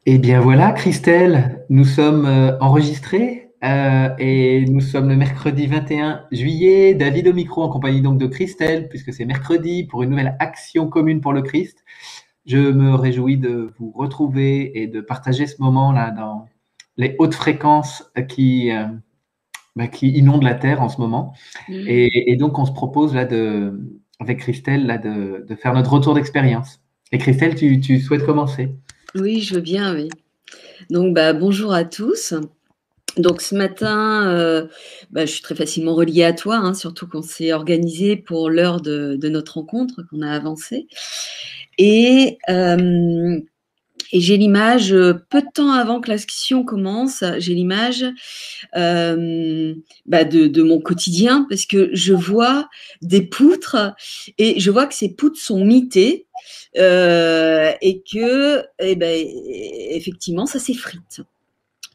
Eh bien voilà, Christelle, nous sommes enregistrés et nous sommes le mercredi 21 juillet. David au micro en compagnie donc de Christelle, puisque c'est mercredi pour une nouvelle action commune pour le Christ. Je me réjouis de vous retrouver et de partager ce moment-là dans les hautes fréquences qui inondent la Terre en ce moment. Mm. Et donc on se propose là avec Christelle là de faire notre retour d'expérience. Et Christelle, tu souhaites commencer? Oui, je veux bien, oui. Donc, bonjour à tous. Donc, ce matin, je suis très facilement reliée à toi, hein, surtout qu'on s'est organisé pour l'heure de notre rencontre, qu'on a avancé. Et, euh, et j'ai l'image, peu de temps avant que l'action commence, j'ai l'image de mon quotidien, parce que je vois des poutres et je vois que ces poutres sont mitées et que, effectivement, ça s'effrite.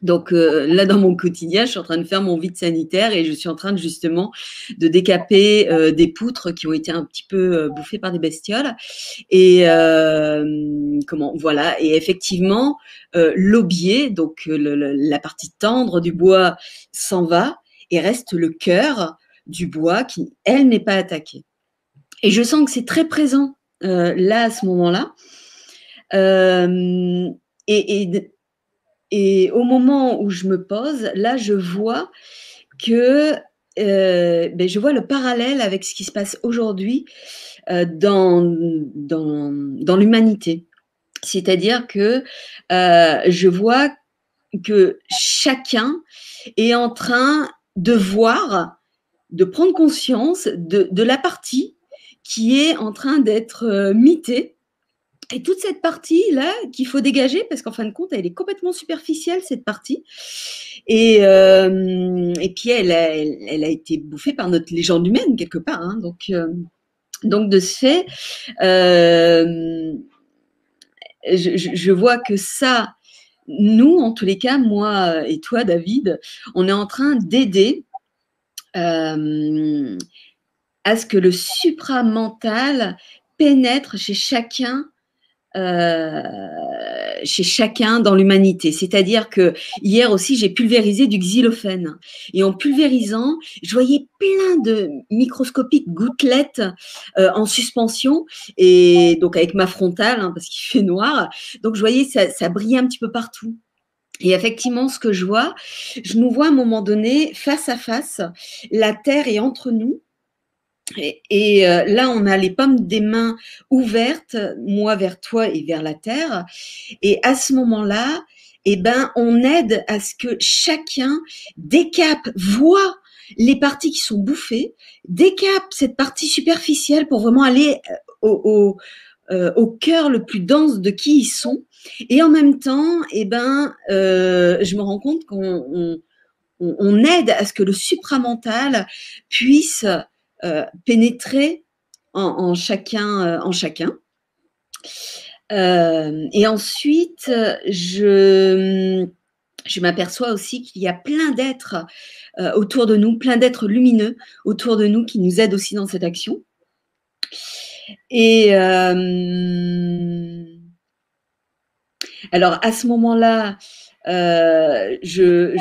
Donc là, dans mon quotidien, je suis en train de faire mon vide sanitaire et je suis en train de justement de décaper des poutres qui ont été un petit peu bouffées par des bestioles. Et voilà. Et effectivement, l'aubier, donc la partie tendre du bois, s'en va et reste le cœur du bois qui, elle, n'est pas attaqué. Et je sens que c'est très présent là à ce moment-là. Euh, et, et, et au moment où je me pose, là, je vois que je vois le parallèle avec ce qui se passe aujourd'hui dans l'humanité. C'est-à-dire que je vois que chacun est en train de voir, de prendre conscience de la partie qui est en train d'être mitée. Et toute cette partie-là qu'il faut dégager, parce qu'en fin de compte, elle est complètement superficielle, cette partie. Et puis, elle a été bouffée par notre légende humaine, quelque part. Hein. Donc, de ce fait, je vois que ça, nous, en tous les cas, moi et toi, David, on est en train d'aider à ce que le supramental pénètre chez chacun dans l'humanité. C'est-à-dire que hier aussi, j'ai pulvérisé du xylophène. Et en pulvérisant, je voyais plein de microscopiques gouttelettes en suspension, et donc avec ma frontale, hein, parce qu'il fait noir. Donc je voyais ça brillait un petit peu partout. Et effectivement, ce que je nous vois à un moment donné, face à face, la Terre est entre nous. Là, on a les pommes des mains ouvertes, moi vers toi et vers la terre. Et à ce moment-là, on aide à ce que chacun décape, voit les parties qui sont bouffées, décape cette partie superficielle pour vraiment aller au cœur le plus dense de qui ils sont. Et en même temps, je me rends compte qu'on aide à ce que le supramental puisse pénétrer en chacun. Et ensuite, je m'aperçois aussi qu'il y a plein d'êtres autour de nous, plein d'êtres lumineux autour de nous qui nous aident aussi dans cette action. Et alors, à ce moment-là, je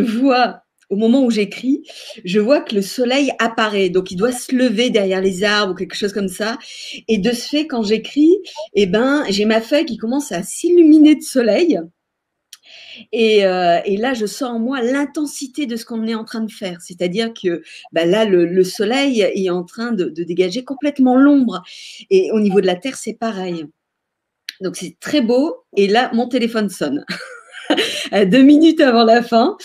vois, au moment où j'écris, je vois que le soleil apparaît. Donc, il doit se lever derrière les arbres ou quelque chose comme ça. Et de ce fait, quand j'écris, j'ai ma feuille qui commence à s'illuminer de soleil. Et là, je sens en moi l'intensité de ce qu'on est en train de faire. C'est-à-dire que là, le soleil est en train de dégager complètement l'ombre. Et au niveau de la Terre, c'est pareil. Donc, c'est très beau. Et là, mon téléphone sonne. 2 minutes avant la fin.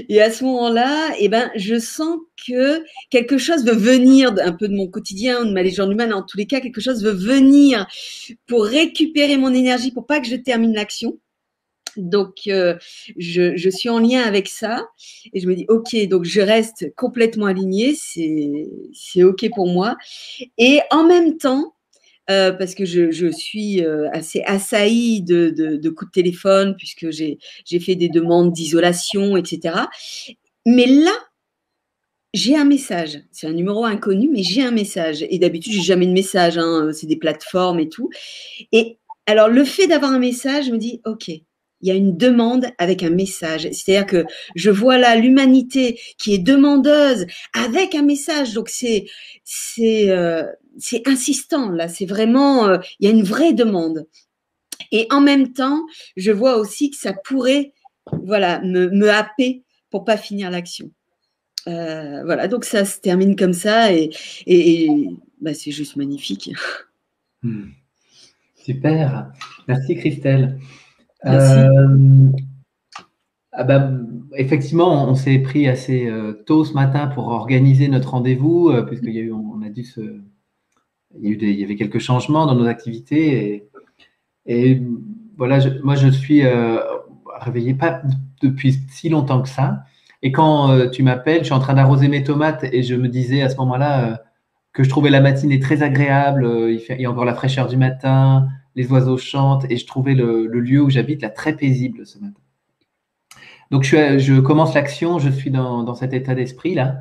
Et à ce moment-là, je sens que quelque chose veut venir un peu de mon quotidien, de ma légende humaine. En tous les cas, quelque chose veut venir pour récupérer mon énergie, pour pas que je termine l'action. Donc, je suis en lien avec ça et je me dis, OK, donc je reste complètement alignée, c'est OK pour moi. Et en même temps, parce que je suis assez assaillie de coups de téléphone, puisque j'ai fait des demandes d'isolation, etc. Mais là, j'ai un message. C'est un numéro inconnu, mais j'ai un message. Et d'habitude, j'ai jamais de message. Hein, c'est des plateformes et tout. Et alors, le fait d'avoir un message, je me dis, OK. il y a une demande avec un message. C'est-à-dire que je vois là l'humanité qui est demandeuse avec un message. Donc c'est insistant là. C'est vraiment il y a une vraie demande. Et en même temps, je vois aussi que ça pourrait voilà me happer pour pas finir l'action. Voilà, donc ça se termine comme ça et bah, c'est juste magnifique. Super. Merci Christelle. Merci. Ah bah, effectivement, on s'est pris assez tôt ce matin pour organiser notre rendez-vous, puisqu'il y a eu, on a dû se, il y avait quelques changements dans nos activités. Et voilà, moi je suis réveillé pas depuis si longtemps que ça. Et quand tu m'appelles, je suis en train d'arroser mes tomates et je me disais à ce moment-là que je trouvais la matinée très agréable. Il y a encore la fraîcheur du matin, les oiseaux chantent et je trouvais le lieu où j'habite là très paisible ce matin. Donc je commence l'action, je suis dans cet état d'esprit-là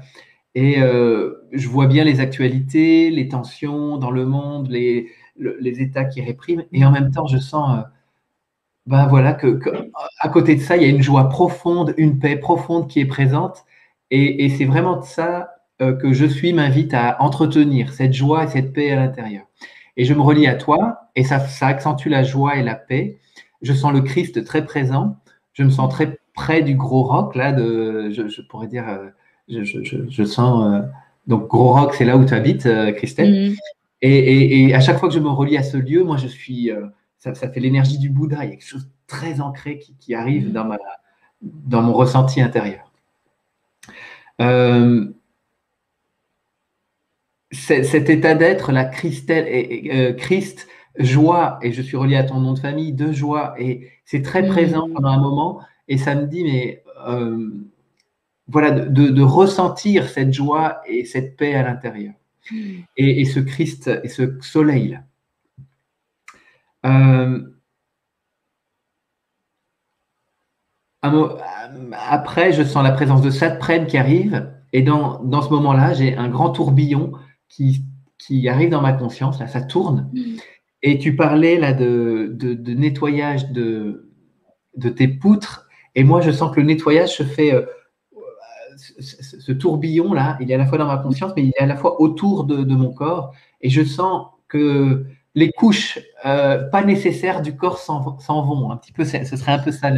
et je vois bien les actualités, les tensions dans le monde, les États qui répriment et en même temps je sens ben voilà à côté de ça, il y a une joie profonde, une paix profonde qui est présente et c'est vraiment de ça que je suis m'invite à entretenir cette joie et cette paix à l'intérieur. Et je me relie à toi et ça accentue la joie et la paix. Je sens le Christ très présent. Je me sens très près du gros roc là. Je pourrais dire, je sens donc gros roc, c'est là où tu habites, Christelle. Mmh. Et à chaque fois que je me relie à ce lieu, moi je suis, ça fait l'énergie du Bouddha. Il y a quelque chose de très ancré qui arrive dans mon ressenti intérieur. Cet état d'être, la Christ, joie, et je suis relié à ton nom de famille, de joie, et c'est très présent Mmh. pendant un moment, et ça me dit, mais voilà, de ressentir cette joie et cette paix à l'intérieur. Et ce Christ et ce soleil-là. Après, je sens la présence de Satprem qui arrive, et dans ce moment-là, j'ai un grand tourbillon qui arrive dans ma conscience, là, ça tourne. Et tu parlais là de nettoyage de tes poutres, et moi je sens que le nettoyage se fait, ce tourbillon-là, il est à la fois dans ma conscience, mais il est à la fois autour de mon corps, et je sens que les couches pas nécessaires du corps s'en vont. Un petit peu, ce serait un peu ça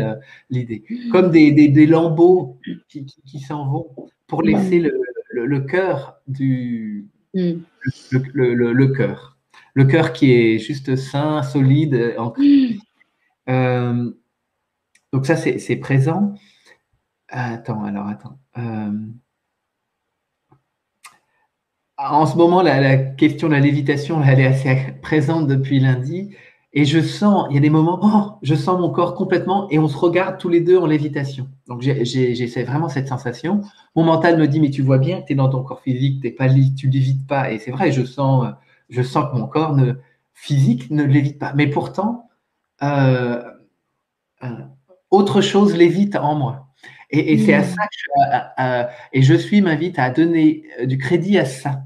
l'idée. Comme des lambeaux qui s'en vont pour laisser le cœur le cœur. Le cœur qui est juste sain, solide, ancré. Donc ça, c'est présent. Attends. En ce moment, la question de la lévitation, elle est assez présente depuis lundi. Et je sens, il y a des moments, je sens mon corps complètement et on se regarde tous les deux en lévitation. Donc j'ai vraiment cette sensation. Mon mental me dit, mais tu vois bien que tu es dans ton corps physique, tu ne lévites pas. Et c'est vrai, je sens que mon corps physique ne lévite pas. Mais pourtant, euh, autre chose lévite en moi. Et c'est à ça que je m'invite à donner du crédit à ça.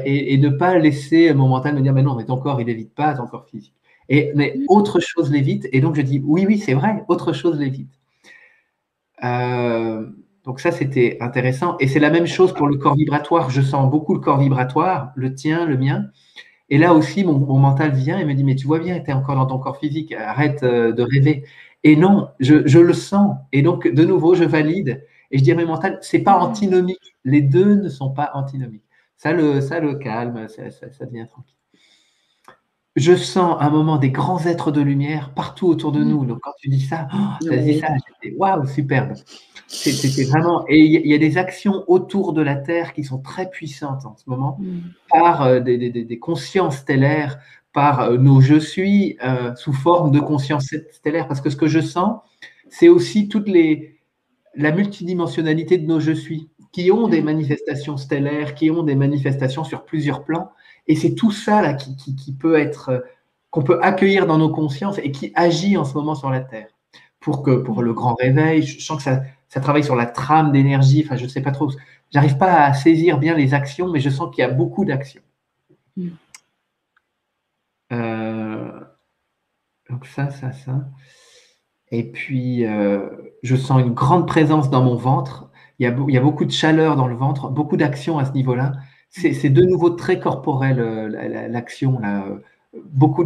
Et ne pas laisser mon mental me dire, mais non, mais ton corps, il lévite pas, ton corps physique. Mais autre chose l'évite. Et donc, je dis, oui, c'est vrai, autre chose l'évite. Donc ça, c'était intéressant. Et c'est la même chose pour le corps vibratoire. Je sens beaucoup le corps vibratoire, le tien, le mien. Et là aussi, mon mental vient et me dit, mais tu vois bien, tu es encore dans ton corps physique, arrête de rêver. Et non, je le sens. Et donc, de nouveau, je valide. Et je dis à mon mental, c'est pas antinomique. Les deux ne sont pas antinomiques. Ça le calme, ça devient tranquille. Je sens un moment des grands êtres de lumière partout autour de nous. Donc, quand tu dis ça, tu as dit ça, j'étais waouh, superbe. C'était vraiment. Et il y a des actions autour de la Terre qui sont très puissantes en ce moment, par des consciences stellaires, par nos je suis, sous forme de conscience stellaire. Parce que ce que je sens, c'est aussi la multidimensionnalité de nos je suis, qui ont des manifestations stellaires, qui ont des manifestations sur plusieurs plans. Et c'est tout ça là qui peut être, qu'on peut accueillir dans nos consciences et qui agit en ce moment sur la Terre. Pour le grand réveil, je sens que ça travaille sur la trame d'énergie. Enfin, je ne sais pas trop. J'arrive pas à saisir bien les actions, mais je sens qu'il y a beaucoup d'actions. Donc ça. Et puis, je sens une grande présence dans mon ventre. Il y a beaucoup de chaleur dans le ventre, beaucoup d'action à ce niveau-là. C'est de nouveau très corporel, l'action, là. Beaucoup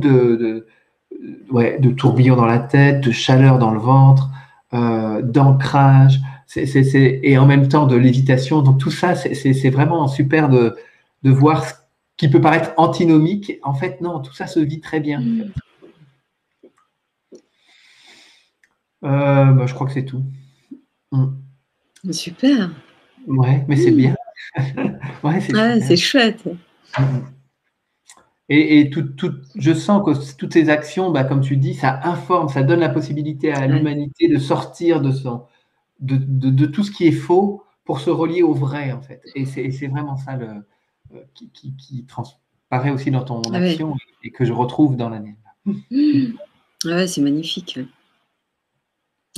ouais, de tourbillons dans la tête, de chaleur dans le ventre, d'ancrage, et en même temps de lévitation. Donc tout ça, c'est vraiment super de voir ce qui peut paraître antinomique. En fait, non, tout ça se vit très bien. En fait. Bah, je crois que c'est tout. Super. Ouais, mais c'est bien. Ouais, c'est Ouais, c'est chouette. Et je sens que toutes ces actions, bah, comme tu dis, ça informe, ça donne la possibilité à l'humanité de sortir de tout ce qui est faux pour se relier au vrai, en fait. Et c'est vraiment ça qui transparaît aussi dans ton action et que je retrouve dans la mienne. Ouais, c'est magnifique.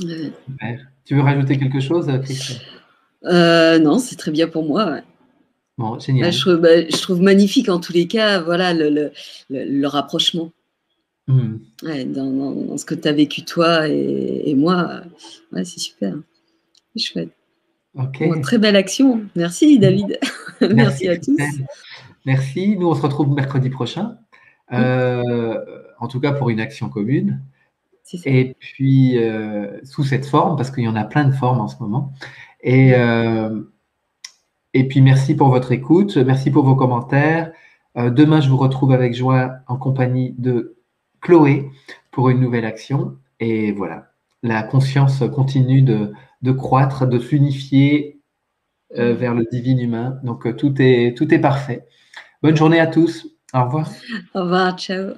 Ouais. Super. Tu veux rajouter quelque chose, Christelle? Non, c'est très bien pour moi. Ouais. Bon, génial. Je trouve magnifique en tous les cas, voilà, le rapprochement. Ouais, dans ce que tu as vécu toi et moi, ouais, c'est super. C'est chouette. Ok. Bon, très belle action. Merci David. Merci à tous. Merci. Nous, on se retrouve mercredi prochain. En tout cas pour une action commune. Et puis, sous cette forme, parce qu'il y en a plein de formes en ce moment. Et puis, merci pour votre écoute. Merci pour vos commentaires. Demain, je vous retrouve avec joie en compagnie de Chloé pour une nouvelle action. Et voilà, la conscience continue de croître, de s'unifier vers le divin humain. Donc, tout est parfait. Bonne journée à tous. Au revoir. Au revoir. Ciao.